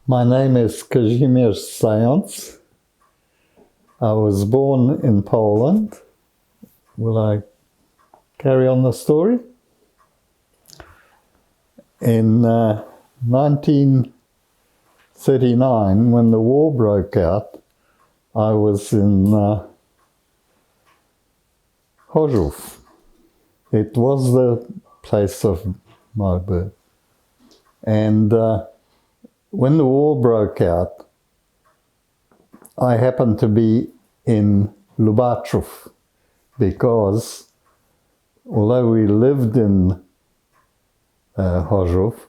My name is Zając. I was born in Poland. Will I carry on the story? In 1939, when the war broke out, I was in Chorzów. It was the place of my birth. And when the war broke out, I happened to be in Lubaczów because although we lived in Chorzów,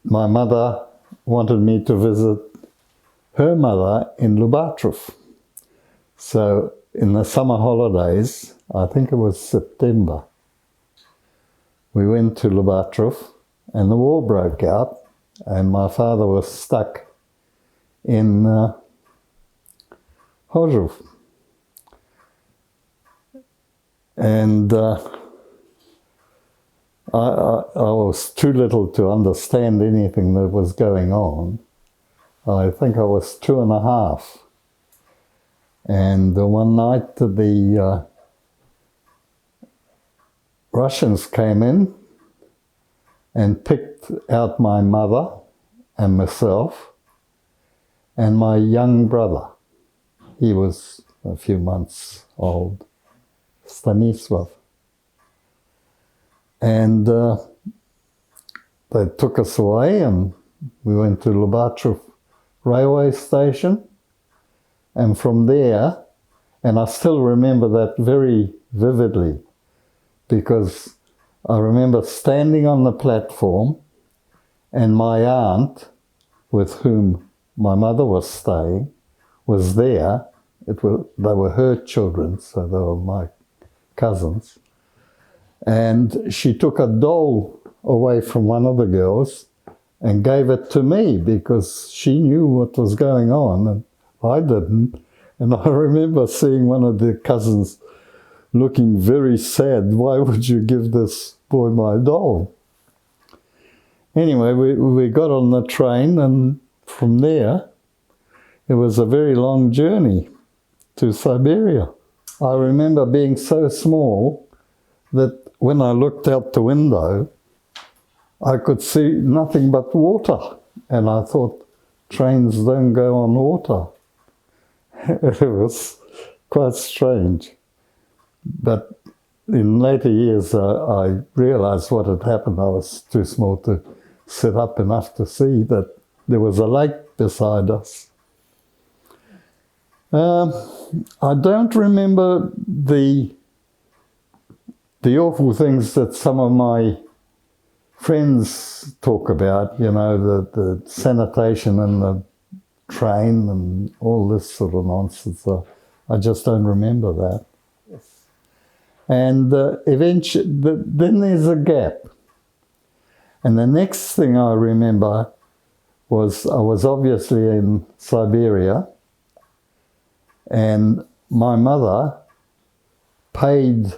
my mother wanted me to visit her mother in Lubaczów. So in the summer holidays, I think it was September, we went to Lubaczów and the war broke out and my father was stuck in Chorzów. And I was too little to understand anything that was going on. I think I was 2.5. And one night the Russians came in and picked out my mother and myself and my young brother. He was a few months old, Stanisław. And they took us away and we went to Lubaczów railway station. And from there, and I still remember that very vividly because I remember standing on the platform and my aunt, with whom my mother was staying, was there. They were her children, so they were my cousins. And she took a doll away from one of the girls and gave it to me because she knew what was going on and I didn't. And I remember seeing one of the cousins looking very sad. Why would you give this boy my doll? Anyway, we got on the train and from there, it was a very long journey to Siberia. I remember being so small that when I looked out the window, I could see nothing but water. And I thought, trains don't go on water. It was quite strange. But in later years, I realized what had happened. I was too small to sit up enough to see that there was a lake beside us. I don't remember the awful things that some of my friends talk about, you know, the sanitation and the train and all this sort of nonsense. I just don't remember that. Yes. And eventually, then there's a gap. And the next thing I remember was I was obviously in Siberia and my mother paid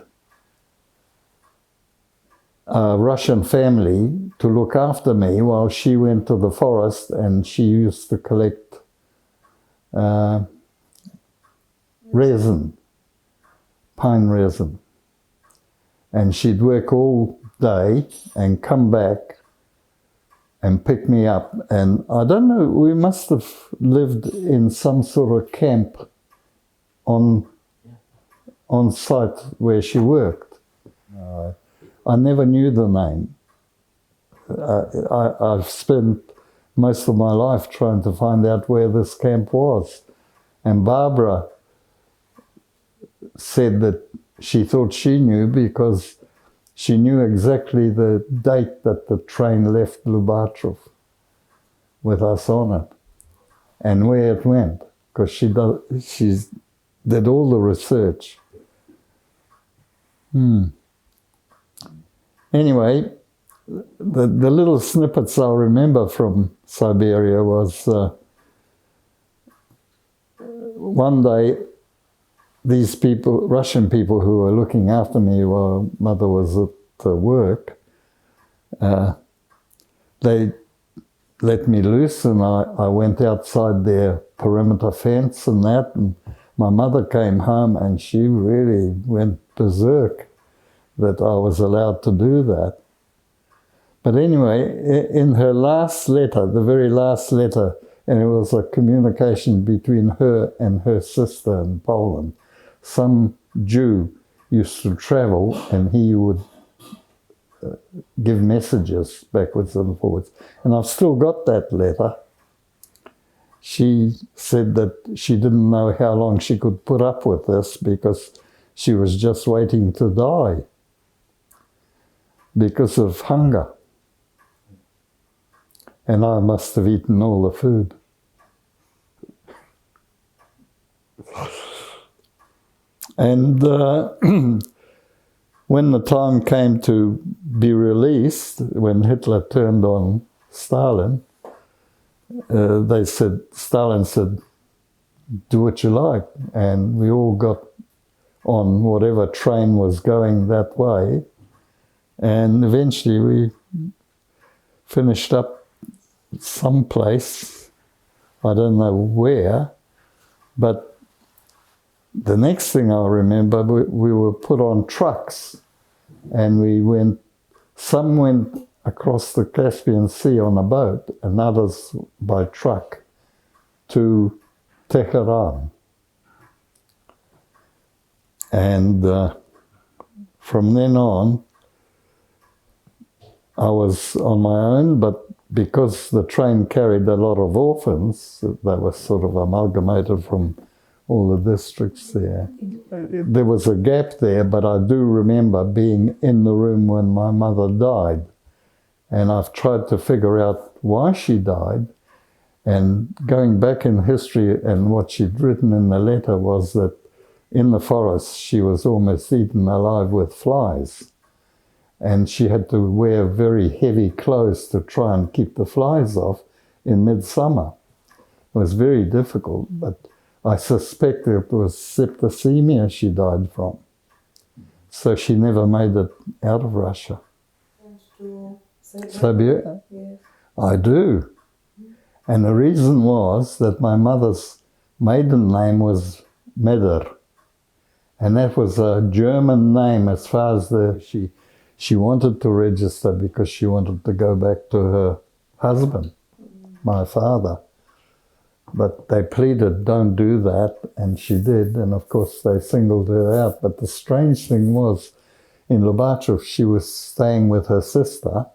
a Russian family to look after me while she went to the forest and she used to collect resin, pine resin. And she'd work all day and come back and pick me up. And I don't know, we must have lived in some sort of camp on site where she worked. I never knew the name. I've spent most of my life trying to find out where this camp was. And Barbara said that she thought she knew because she knew exactly the date that the train left Lubaczów with us on it and where it went, because she did all the research. Anyway, the little snippets I remember from Siberia was one day these people, Russian people who were looking after me while mother was at work, they let me loose, and I went outside their perimeter fence and that, and my mother came home and she really went berserk that I was allowed to do that. But anyway, in her last letter, the very last letter, and it was a communication between her and her sister in Poland, some Jew used to travel and he would give messages backwards and forwards. And I've still got that letter. She said that she didn't know how long she could put up with this because she was just waiting to die because of hunger. And I must have eaten all the food. And when the time came to be released, when Hitler turned on Stalin, Stalin said, do what you like. And we all got on whatever train was going that way. And eventually we finished up someplace, I don't know where, but the next thing I remember, we were put on trucks and some went across the Caspian Sea on a boat and others by truck to Tehran. And from then on, I was on my own, but because the train carried a lot of orphans, that was sort of amalgamated from all the districts there. There was a gap there, but I do remember being in the room when my mother died. And I've tried to figure out why she died. And going back in history, and what she'd written in the letter was that in the forest she was almost eaten alive with flies. And she had to wear very heavy clothes to try and keep the flies off in midsummer. It was very difficult, but I suspect it was septicemia she died from. So she never made it out of Russia. Siberia? Yes. I do. And the reason was that my mother's maiden name was Meder. And that was a German name as far as she wanted to register because she wanted to go back to her husband, my father. But they pleaded, don't do that, and she did, and of course they singled her out. But the strange thing was, in Lubaczów, she was staying with her sister,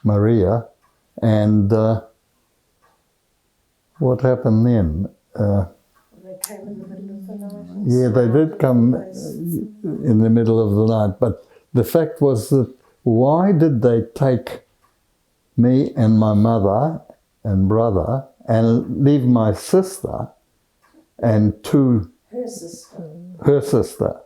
Maria, and what happened then? They came in the middle of the night. Yeah, they did come in the middle of the night, but the fact was that why did they take me and my mother and brother and leave my sister and her sister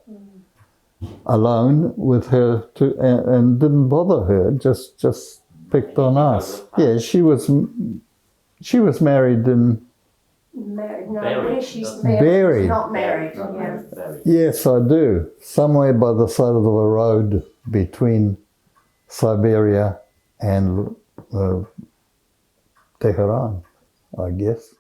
alone with her and didn't bother her, just picked on us. Yeah, she was married in... No, she's Buried. Not married. Yeah. Yes, I do. Somewhere by the side of a road between Siberia and Tehran, I guess.